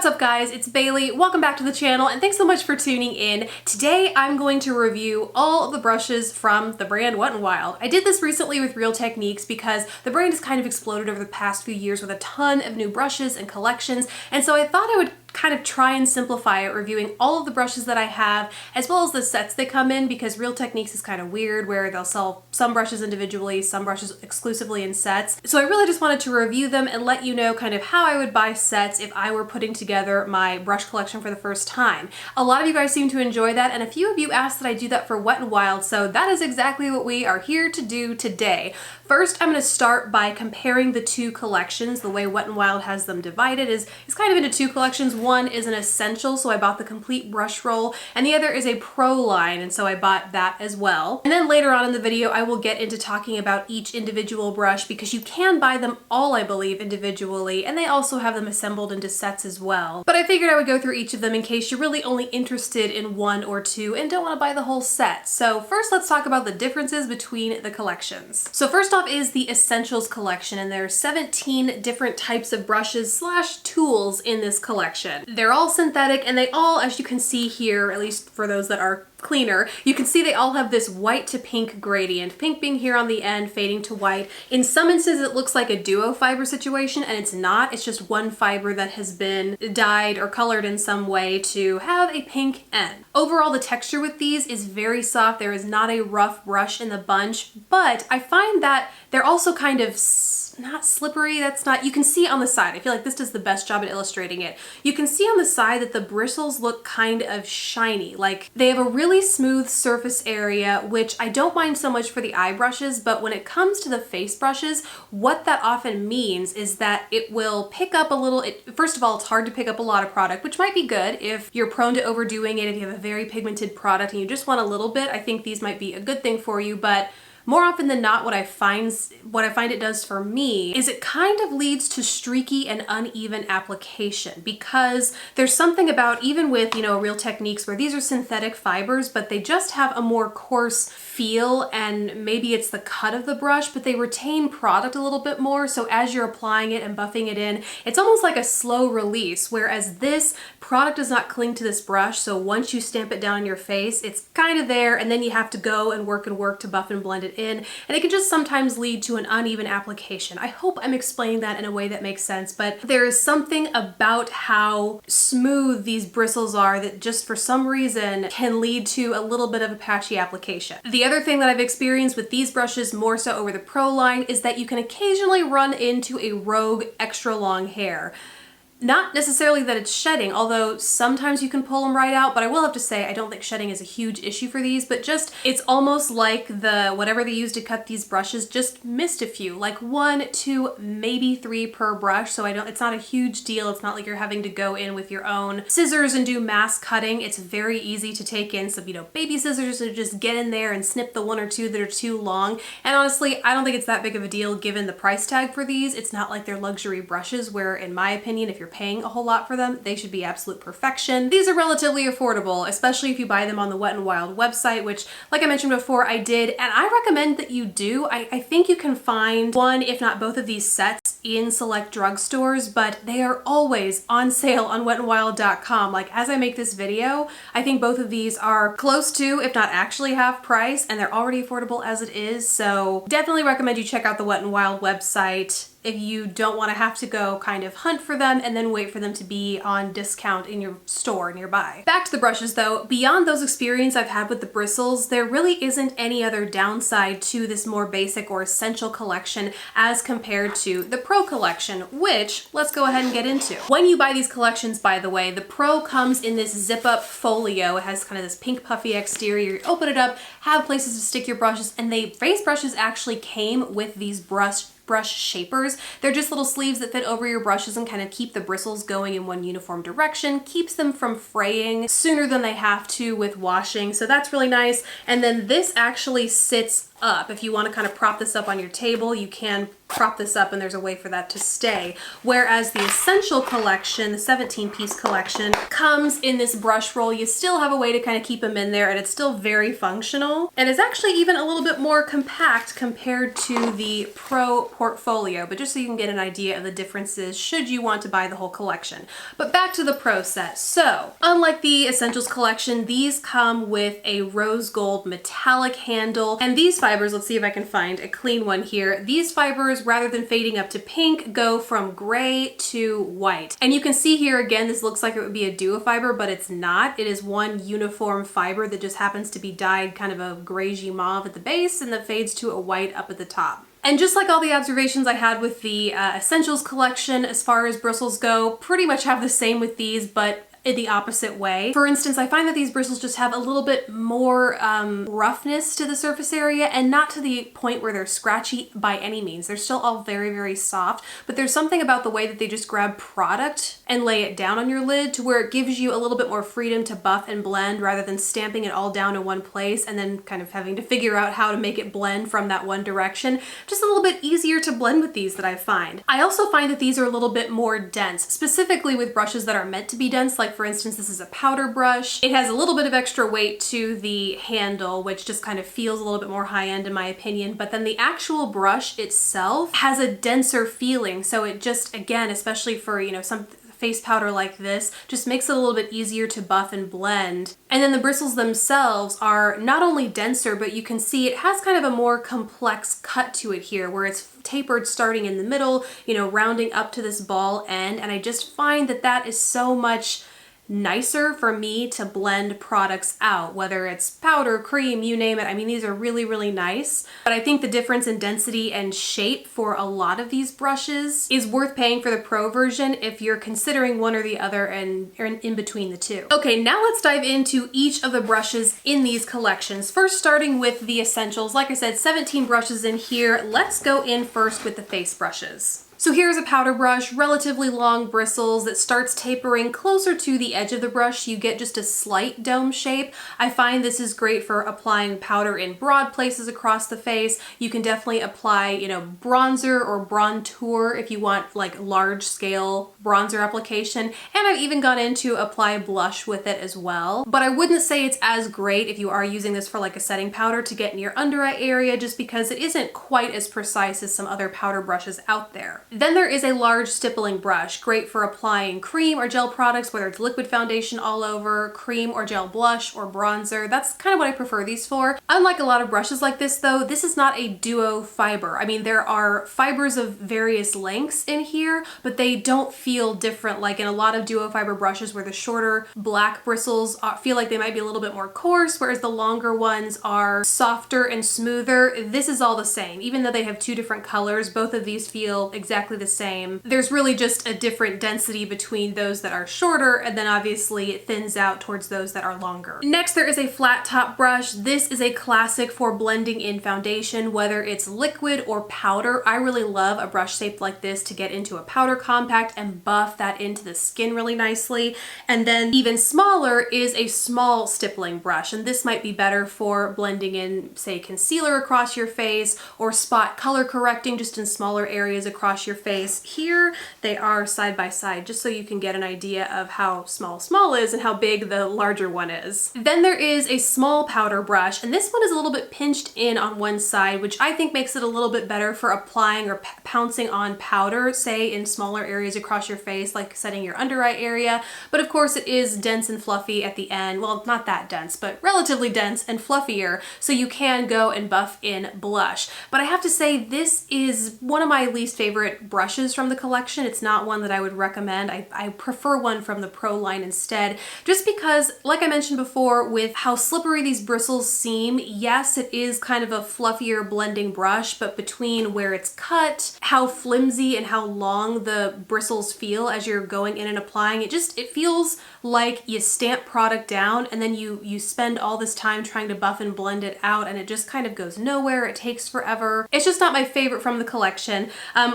What's up guys, it's Bailey. Welcome back to the channel and thanks so much for tuning in. Today I'm going to review all of the brushes from the brand Wet n Wild. I did this recently with Real Techniques because the brand has kind of exploded over the past few years with a ton of new brushes and collections, and so I thought I would kind of try and simplify it, reviewing all of the brushes that I have as well as the sets they come in, because Real Techniques is kind of weird where they'll sell some brushes individually, some brushes exclusively in sets. So I really just wanted to review them and let you know kind of how I would buy sets if I were putting together my brush collection for the first time. A lot of you guys seem to enjoy that, and a few of you asked that I do that for Wet n Wild, so that is exactly what we are here to do today. First, I'm going to start by comparing the two collections. The way Wet n Wild has them divided is kind of into two collections. One is an essential, so I bought the complete brush roll, and the other is a pro line, and so I bought that as well. And then later on in the video, I will get into talking about each individual brush because you can buy them all, I believe, individually, and they also have them assembled into sets as well. But I figured I would go through each of them in case you're really only interested in one or two and don't want to buy the whole set. So first, let's talk about the differences between the collections. So first off is the Essentials collection, and there are 17 different types of brushes slash tools in this collection. They're all synthetic, and they all, as you can see here, at least for those that are cleaner, you can see they all have this white to pink gradient. Pink being here on the end, fading to white. In some instances it looks like a duo fiber situation, and it's not. It's just one fiber that has been dyed or colored in some way to have a pink end. Overall, the texture with these is very soft. There is not a rough brush in the bunch, but I find that they're also kind of not slippery. That's not, you can see on the side. I feel like this does the best job at illustrating it. You can see on the side that the bristles look kind of shiny. Like they have a really smooth surface area, which I don't mind so much for the eye brushes, but when it comes to the face brushes, what that often means is that it will pick up a little, first of all, it's hard to pick up a lot of product, which might be good if you're prone to overdoing it. If you have a very pigmented product and you just want a little bit, I think these might be a good thing for you, but more often than not, what I find it does for me is it kind of leads to streaky and uneven application, because there's something about, even with, you know, Real Techniques where these are synthetic fibers, but they just have a more coarse feel, and maybe it's the cut of the brush, but they retain product a little bit more. So as you're applying it and buffing it in, it's almost like a slow release, whereas this product does not cling to this brush. So once you stamp it down on your face, it's kind of there, and then you have to go and work to buff and blend it in, and it can just sometimes lead to an uneven application. I hope I'm explaining that in a way that makes sense, but there is something about how smooth these bristles are that just for some reason can lead to a little bit of a patchy application. The other thing that I've experienced with these brushes more so over the pro line is that you can occasionally run into a rogue extra long hair. Not necessarily that it's shedding, although sometimes you can pull them right out, but I will have to say I don't think shedding is a huge issue for these, but just it's almost like the whatever they use to cut these brushes just missed a few, like 1, 2, maybe 3 per brush. So it's not a huge deal. It's not like you're having to go in with your own scissors and do mass cutting. It's very easy to take in some, you know, baby scissors to just get in there and snip the 1 or 2 that are too long. And honestly, I don't think it's that big of a deal given the price tag for these. It's not like they're luxury brushes where, in my opinion, if you're paying a whole lot for them, they should be absolute perfection. These are relatively affordable, especially if you buy them on the Wet n Wild website, which, like I mentioned before, I did, and I recommend that you do. I think you can find one, if not both of these sets in select drugstores, but they are always on sale on wetnwild.com. Like, as I make this video, I think both of these are close to, if not actually half price, and they're already affordable as it is, so definitely recommend you check out the Wet n Wild website if you don't want to have to go kind of hunt for them and then wait for them to be on discount in your store nearby. Back to the brushes though, beyond those experiences I've had with the bristles, there really isn't any other downside to this more basic or essential collection as compared to the Pro collection, which let's go ahead and get into. When you buy these collections, by the way, the Pro comes in this zip up folio. It has kind of this pink puffy exterior. You open it up, have places to stick your brushes, and the face brushes actually came with these brush shapers. They're just little sleeves that fit over your brushes and kind of keep the bristles going in one uniform direction, keeps them from fraying sooner than they have to with washing, so that's really nice. And then this actually sits up. If you want to kind of prop this up on your table, you can prop this up and there's a way for that to stay. Whereas the Essential collection, the 17-piece collection, comes in this brush roll. You still have a way to kind of keep them in there and it's still very functional. And it's actually even a little bit more compact compared to the Pro portfolio, but just so you can get an idea of the differences should you want to buy the whole collection. But back to the Pro set. So, unlike the Essentials collection, these come with a rose gold metallic handle. And these fibers, let's see if I can find a clean one here. These fibers, rather than fading up to pink, go from gray to white. And you can see here again, this looks like it would be a duo fiber, but it's not. It is one uniform fiber that just happens to be dyed kind of a grayish mauve at the base and then fades to a white up at the top. And just like all the observations I had with the Essentials collection, as far as bristles go, pretty much have the same with these, but in the opposite way. For instance, I find that these bristles just have a little bit more roughness to the surface area, and not to the point where they're scratchy by any means. They're still all very, very soft, but there's something about the way that they just grab product and lay it down on your lid to where it gives you a little bit more freedom to buff and blend rather than stamping it all down in one place and then kind of having to figure out how to make it blend from that one direction. Just a little bit easier to blend with these that I find. I also find that these are a little bit more dense, specifically with brushes that are meant to be dense, like for instance, this is a powder brush. It has a little bit of extra weight to the handle, which just kind of feels a little bit more high-end in my opinion, but then the actual brush itself has a denser feeling. So it just, again, especially for, you know, some face powder like this, just makes it a little bit easier to buff and blend. And then the bristles themselves are not only denser, but you can see it has kind of a more complex cut to it here, where it's tapered starting in the middle, you know, rounding up to this ball end. And I just find that that is so much nicer for me to blend products out, whether it's powder, cream, you name it. I mean, these are really, really nice. But I think the difference in density and shape for a lot of these brushes is worth paying for the Pro version if you're considering one or the other and in between the two. Okay, now let's dive into each of the brushes in these collections. First, starting with the Essentials. Like I said, 17 brushes in here. Let's go in first with the face brushes. So here's a powder brush, relatively long bristles that starts tapering closer to the edge of the brush. You get just a slight dome shape. I find this is great for applying powder in broad places across the face. You can definitely apply, you know, bronzer or bronzer if you want like large scale bronzer application. And I've even gone in to apply blush with it as well. But I wouldn't say it's as great if you are using this for like a setting powder to get in your under eye area, just because it isn't quite as precise as some other powder brushes out there. Then there is a large stippling brush, great for applying cream or gel products, whether it's liquid foundation all over, cream or gel blush or bronzer. That's kind of what I prefer these for. Unlike a lot of brushes like this though, this is not a duo fiber. I mean, there are fibers of various lengths in here, but they don't feel different like in a lot of duo fiber brushes where the shorter black bristles feel like they might be a little bit more coarse, whereas the longer ones are softer and smoother. This is all the same. Even though they have two different colors, both of these feel exactly the same. There's really just a different density between those that are shorter, and then obviously it thins out towards those that are longer. Next, there is a flat top brush. This is a classic for blending in foundation, whether it's liquid or powder. I really love a brush shaped like this to get into a powder compact and buff that into the skin really nicely. And then even smaller is a small stippling brush, and this might be better for blending in, say, concealer across your face or spot color correcting just in smaller areas across your face. Here they are side by side, just so you can get an idea of how small is and how big the larger one is. Then there is a small powder brush, and this one is a little bit pinched in on one side, which I think makes it a little bit better for applying or pouncing on powder, say in smaller areas across your face, like setting your under eye area. But of course it is dense and fluffy at the end. Well, not that dense, but relatively dense and fluffier, so you can go and buff in blush. But I have to say, this is one of my least favorite brushes from the collection. It's not one that I would recommend. I prefer one from the Pro line instead, just because, like I mentioned before, with how slippery these bristles seem, yes, it is kind of a fluffier blending brush, but between where it's cut, how flimsy and how long the bristles feel as you're going in and applying, it feels like you stamp product down and then you spend all this time trying to buff and blend it out, and it just kind of goes nowhere. It takes forever. It's just not my favorite from the collection,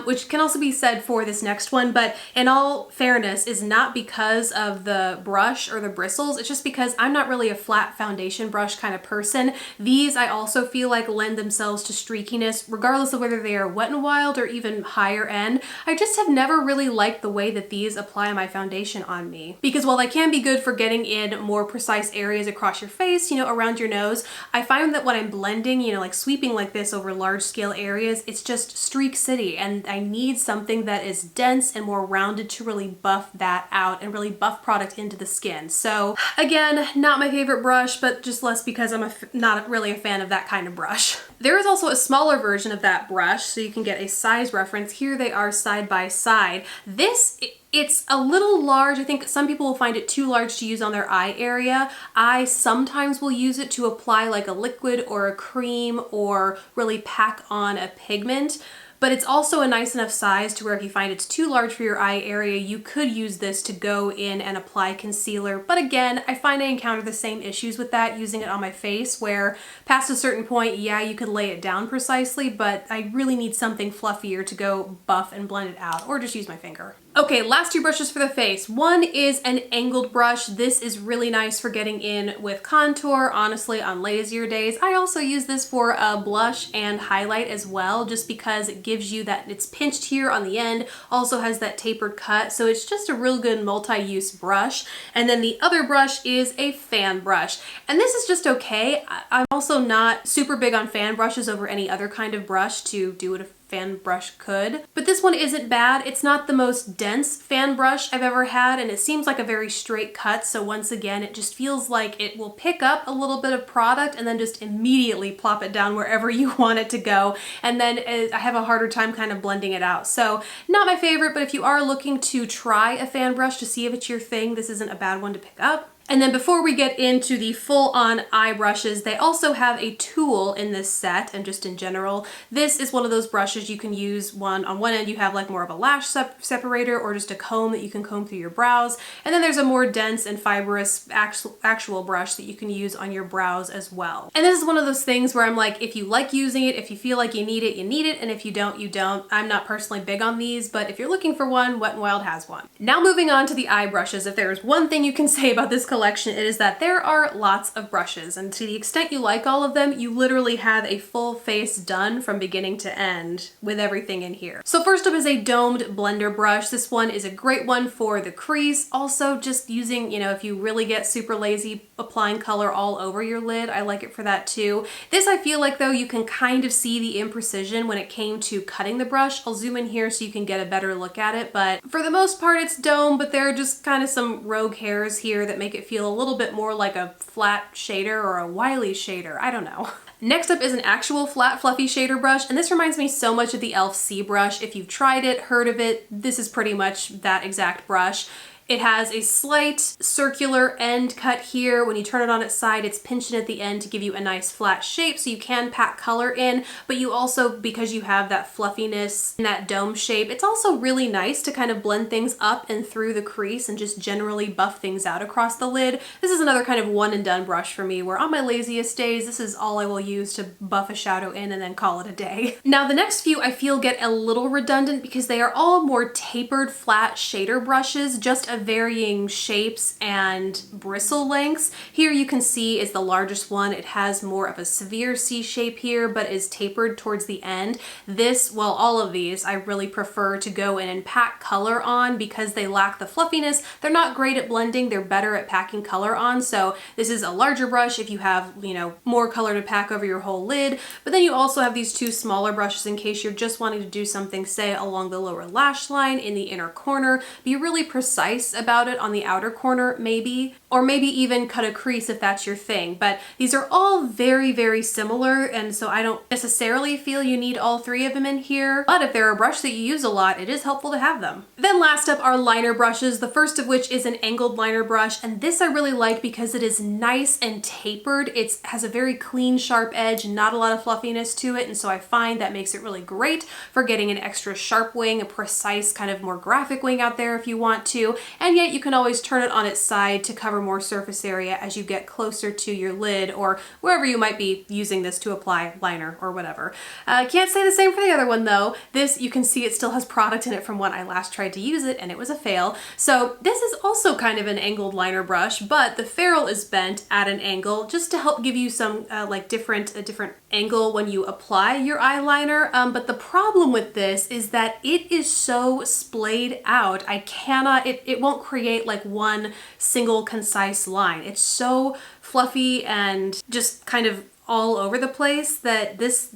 which which can also be said for this next one, but in all fairness is not because of the brush or the bristles, it's just because I'm not really a flat foundation brush kind of person. These I also feel like lend themselves to streakiness regardless of whether they are Wet n Wild or even higher end. I just have never really liked the way that these apply my foundation on me, because while they can be good for getting in more precise areas across your face, you know, around your nose, I find that when I'm blending, you know, like sweeping like this over large scale areas, it's just streak city, and I need something that is dense and more rounded to really buff that out and really buff product into the skin. So again, not my favorite brush, but just less because I'm not really a fan of that kind of brush. There is also a smaller version of that brush, so you can get a size reference. Here they are side by side. This, it's a little large. I think some people will find it too large to use on their eye area. I sometimes will use it to apply like a liquid or a cream or really pack on a pigment. But it's also a nice enough size to where if you find it's too large for your eye area, you could use this to go in and apply concealer. But again, I find I encounter the same issues with that using it on my face, where past a certain point, yeah, you could lay it down precisely, but I really need something fluffier to go buff and blend it out, or just use my finger. Okay, last two brushes for the face. One is an angled brush. This is really nice for getting in with contour, honestly, on lazier days. I also use this for a blush and highlight as well, just because it gives you that, it's pinched here on the end, also has that tapered cut, so it's just a real good multi-use brush. And then the other brush is a fan brush. And this is just okay. I'm also not super big on fan brushes over any other kind of brush to do what a fan brush could, but this one isn't bad. It's not the most dense fan brush I've ever had, and it seems like a very straight cut, so once again it just feels like it will pick up a little bit of product and then just immediately plop it down wherever you want it to go, and then I have a harder time kind of blending it out. So not my favorite, but if you are looking to try a fan brush to see if it's your thing, this isn't a bad one to pick up. And then before we get into the full-on eye brushes, they also have a tool in this set, and just in general, this is one of those brushes you can use. On one end you have like more of a lash separator or just a comb that you can comb through your brows, and then there's a more dense and fibrous actual brush that you can use on your brows as well. And this is one of those things where I'm like, if you like using it, if you feel like you need it, and if you don't, you don't. I'm not personally big on these, but if you're looking for one, Wet n Wild has one. Now moving on to the eye brushes, if there's one thing you can say about this collection, it is that there are lots of brushes, and to the extent you like all of them, you literally have a full face done from beginning to end with everything in here. So first up is a domed blender brush. This one is a great one for the crease. Also just using, you know, if you really get super lazy applying color all over your lid, I like it for that too. This I feel like though you can kind of see the imprecision when it came to cutting the brush. I'll zoom in here so you can get a better look at it, but for the most part it's domed, but there are just kind of some rogue hairs here that make it feel a little bit more like a flat shader or a wily shader. I don't know. Next up is an actual flat fluffy shader brush, and this reminds me so much of the e.l.f. C brush. If you've tried it, heard of it, this is pretty much that exact brush. It has a slight circular end cut here. When you turn it on its side, it's pinched in at the end to give you a nice flat shape, so you can pack color in, but you also, because you have that fluffiness and that dome shape, it's also really nice to kind of blend things up and through the crease and just generally buff things out across the lid. This is another kind of one and done brush for me, where on my laziest days, this is all I will use to buff a shadow in and then call it a day. Now the next few I feel get a little redundant because they are all more tapered flat shader brushes, just of varying shapes and bristle lengths. Here you can see is the largest one. It has more of a severe C shape here, but is tapered towards the end. This, well, all of these, I really prefer to go in and pack color on because they lack the fluffiness. They're not great at blending, they're better at packing color on. So this is a larger brush if you have, you know, more color to pack over your whole lid. But then you also have these two smaller brushes in case you're just wanting to do something, say, along the lower lash line, in the inner corner. Be really precise about it on the outer corner maybe, or maybe even cut a crease if that's your thing. But these are all very, very similar, and so I don't necessarily feel you need all three of them in here, but if they're a brush that you use a lot, it is helpful to have them. Then last up are liner brushes, the first of which is an angled liner brush, and this I really like because it is nice and tapered. It has a very clean, sharp edge, not a lot of fluffiness to it, and so I find that makes it really great for getting an extra sharp wing, a precise kind of more graphic wing out there if you want to. and yet you can always turn it on its side to cover more surface area as you get closer to your lid or wherever you might be using this to apply liner or whatever. Can't say the same for the other one though. This, you can see it still has product in it from when I last tried to use it and it was a fail. So this is also kind of an angled liner brush, but the ferrule is bent at an angle just to help give you some like a different angle when you apply your eyeliner. But the problem with this is that it is so splayed out. I cannot, it won't create like one single concise line. It's so fluffy and just kind of all over the place that this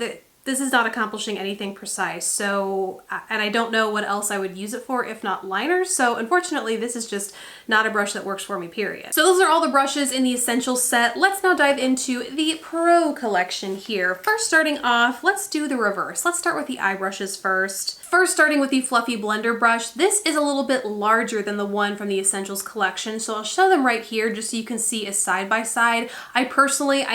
is not accomplishing anything precise. So, and I don't know what else I would use it for if not liners. So unfortunately, this is just not a brush that works for me, period. So those are all the brushes in the Essentials set. Let's now dive into the Pro collection here. First, starting off, let's do the reverse. Let's start with the eye brushes first. First, starting with the Fluffy Blender brush. This is a little bit larger than the one from the Essentials collection, so I'll show them right here just so you can see a side by side. I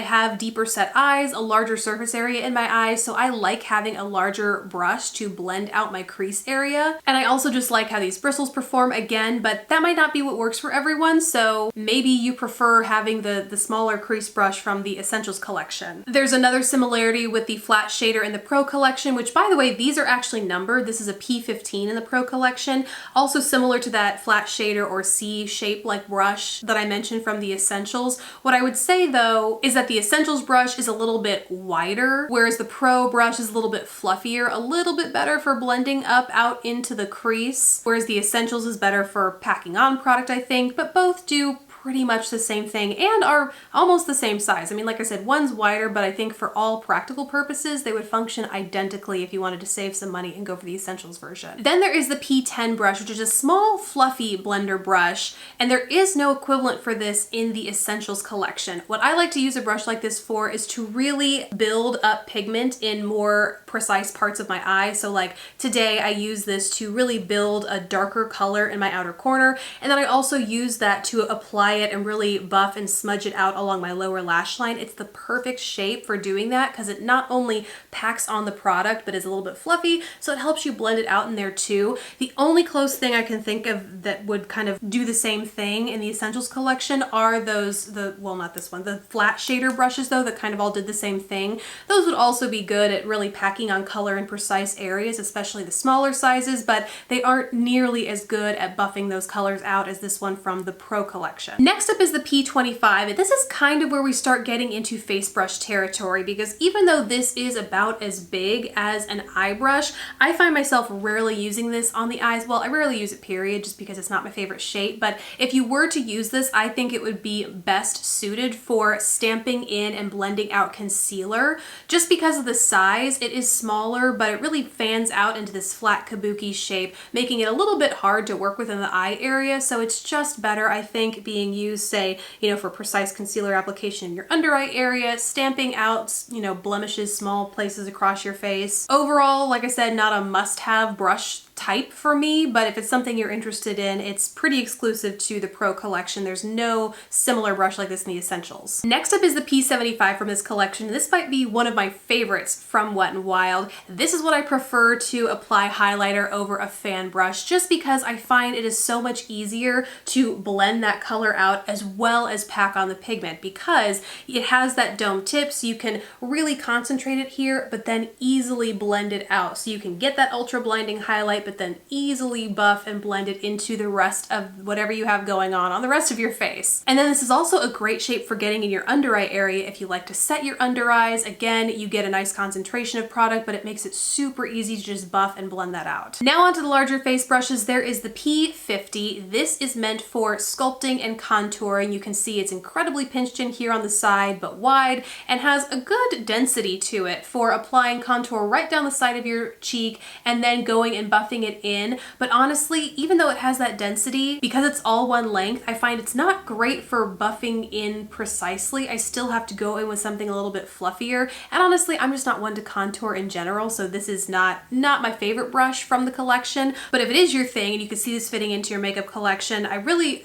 have deeper set eyes, a larger surface area in my eyes, so I like having a larger brush to blend out my crease area. And I also just like how these bristles perform again, but that might not be what works for everyone, so maybe you prefer having the smaller crease brush from the Essentials collection. There's another similarity with the flat shader in the Pro collection, which by the way, these are actually numbered. This is a P15 in the Pro collection. Also similar to that flat shader or C shape like brush that I mentioned from the Essentials. What I would say though is that the Essentials brush is a little bit wider, whereas the Pro brush is a little bit fluffier, a little bit better for blending up out into the crease, whereas the Essentials is better for packing on product, I think, but both do pretty much the same thing and are almost the same size. I mean, like I said, one's wider, but I think for all practical purposes, they would function identically if you wanted to save some money and go for the Essentials version. Then there is the P10 brush, which is a small, fluffy blender brush, and there is no equivalent for this in the Essentials collection. What I like to use a brush like this for is to really build up pigment in more precise parts of my eye. So like today, I use this to really build a darker color in my outer corner, and then I also use that to apply it and really buff and smudge it out along my lower lash line. It's the perfect shape for doing that because it not only packs on the product but is a little bit fluffy, so it helps you blend it out in there too. The only close thing I can think of that would kind of do the same thing in the Essentials collection are those, well, not this one, the flat shader brushes though that kind of all did the same thing. Those would also be good at really packing on color in precise areas, especially the smaller sizes, but they aren't nearly as good at buffing those colors out as this one from the Pro collection. Next up is the P25, and this is kind of where we start getting into face brush territory because even though this is about as big as an eye brush, I find myself rarely using this on the eyes. Well, I rarely use it, period, just because it's not my favorite shape, but if you were to use this, I think it would be best suited for stamping in and blending out concealer. Just because of the size, it is smaller, but it really fans out into this flat kabuki shape, making it a little bit hard to work with in the eye area, so it's just better, I think, being used, say, you know, for precise concealer application in your under eye area, stamping out, you know, blemishes, small places across your face. Overall, like I said, not a must-have brush type for me, but if it's something you're interested in, it's pretty exclusive to the Pro collection. There's no similar brush like this in the Essentials. Next up is the P75 from this collection. This might be one of my favorites from Wet n Wild. This is what I prefer to apply highlighter over a fan brush just because I find it is so much easier to blend that color out as well as pack on the pigment because it has that dome tip, so you can really concentrate it here but then easily blend it out. So you can get that ultra blinding highlight but then easily buff and blend it into the rest of whatever you have going on the rest of your face. And then this is also a great shape for getting in your under eye area if you like to set your under eyes. Again, you get a nice concentration of product, but it makes it super easy to just buff and blend that out. Now onto the larger face brushes. There is the P50. This is meant for sculpting and contouring. You can see it's incredibly pinched in here on the side, but wide, and has a good density to it for applying contour right down the side of your cheek and then going and buffing it in. But honestly, even though it has that density, because it's all one length, I find it's not great for buffing in precisely. I still have to go in with something a little bit fluffier. And honestly, I'm just not one to contour in general, so this is not my favorite brush from the collection. But if it is your thing and you can see this fitting into your makeup collection, I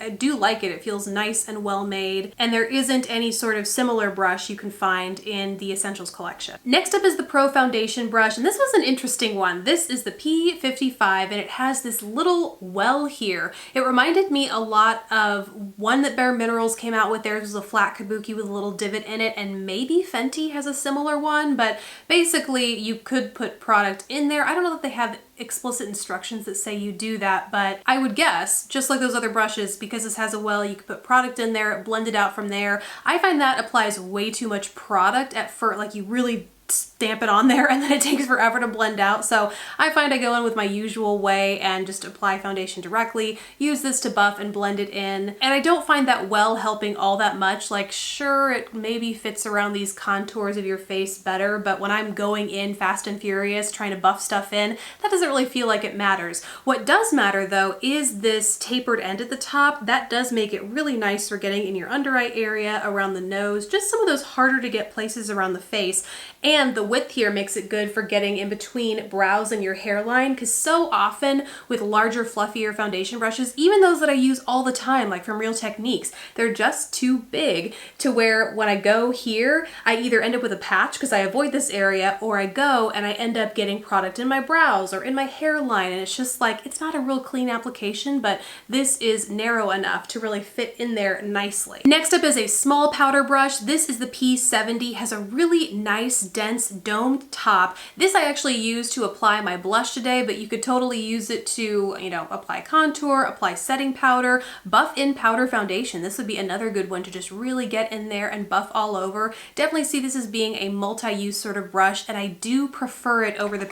do like it. It feels nice and well made, and there isn't any sort of similar brush you can find in the Essentials collection. Next up is the Pro Foundation brush, and this was an interesting one. This is the P55 65 and it has this little well here. It reminded me a lot of one that Bare Minerals came out with. Theirs was a flat kabuki with a little divot in it, and maybe Fenty has a similar one, but basically you could put product in there. I don't know that they have explicit instructions that say you do that, but I would guess, just like those other brushes, because this has a well, you could put product in there, blend it out from there. I find that applies way too much product at first, like you really stamp it on there and then it takes forever to blend out. So I find I go in with my usual way and just apply foundation directly, use this to buff and blend it in. And I don't find that well helping all that much. Like, sure, it maybe fits around these contours of your face better, but when I'm going in fast and furious trying to buff stuff in, that doesn't really feel like it matters. What does matter though is this tapered end at the top. That does make it really nice for getting in your under eye area, around the nose, just some of those harder to get places around the face. And the width here makes it good for getting in between brows and your hairline, because so often with larger, fluffier foundation brushes, even those that I use all the time, like from Real Techniques, they're just too big to where when I go here, I either end up with a patch because I avoid this area, or I go and I end up getting product in my brows or in my hairline, and it's just like, it's not a real clean application, but this is narrow enough to really fit in there nicely. Next up is a small powder brush. This is the P70, has a really nice dense domed top. This I actually use to apply my blush today, but you could totally use it to, you know, apply contour, apply setting powder, buff in powder foundation. This would be another good one to just really get in there and buff all over. Definitely see this as being a multi-use sort of brush, and I do prefer it over the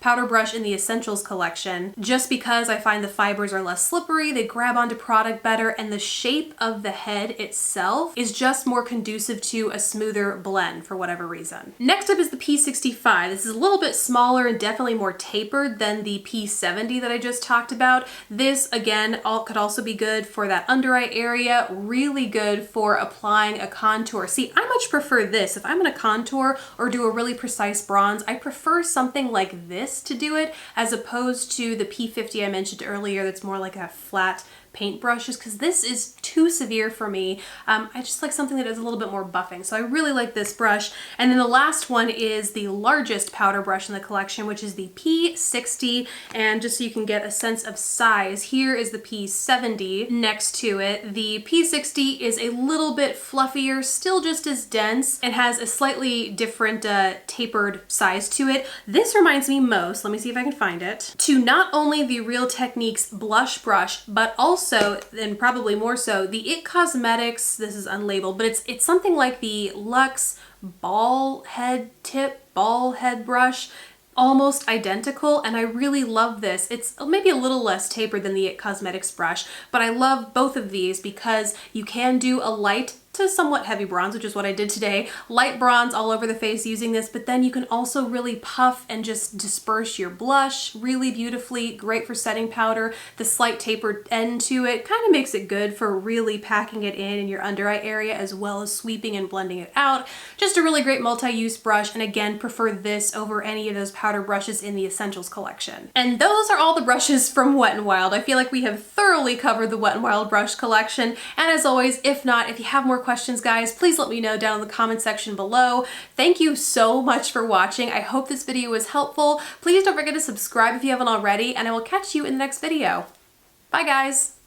powder brush in the Essentials collection, just because I find the fibers are less slippery, they grab onto product better, and the shape of the head itself is just more conducive to a smoother blend for whatever reason. Next up is the P65. This is a little bit smaller and definitely more tapered than the P70 that I just talked about. This, again, could also be good for that under eye area, really good for applying a contour. See, I much prefer this. If I'm gonna contour or do a really precise bronze, I prefer something like this to do it, as opposed to the P50 I mentioned earlier that's more like a flat paintbrushes, because this is too severe for me. I just like something that is a little bit more buffing. So I really like this brush. And then the last one is the largest powder brush in the collection, which is the P60. And just so you can get a sense of size, here is the P70 next to it. The P60 is a little bit fluffier, still just as dense, and has a slightly different tapered size to it. This reminds me most, let me see if I can find it, to not only the Real Techniques blush brush, but also, and probably more so, the IT Cosmetics, this is unlabeled, but it's something like the Luxe ball head brush. Almost identical, and I really love this. It's maybe a little less tapered than the IT Cosmetics brush, but I love both of these because you can do a light to somewhat heavy bronze, which is what I did today. Light bronze all over the face using this, but then you can also really puff and just disperse your blush really beautifully. Great for setting powder. The slight tapered end to it kind of makes it good for really packing it in your under eye area, as well as sweeping and blending it out. Just a really great multi-use brush, and again, prefer this over any of those powder brushes in the Essentials collection. And those are all the brushes from Wet n Wild. I feel like we have thoroughly covered the Wet n Wild brush collection, and as always, if not, if you have more questions, guys, please let me know down in the comment section below. Thank you so much for watching. I hope this video was helpful. Please don't forget to subscribe if you haven't already, and I will catch you in the next video. Bye, guys.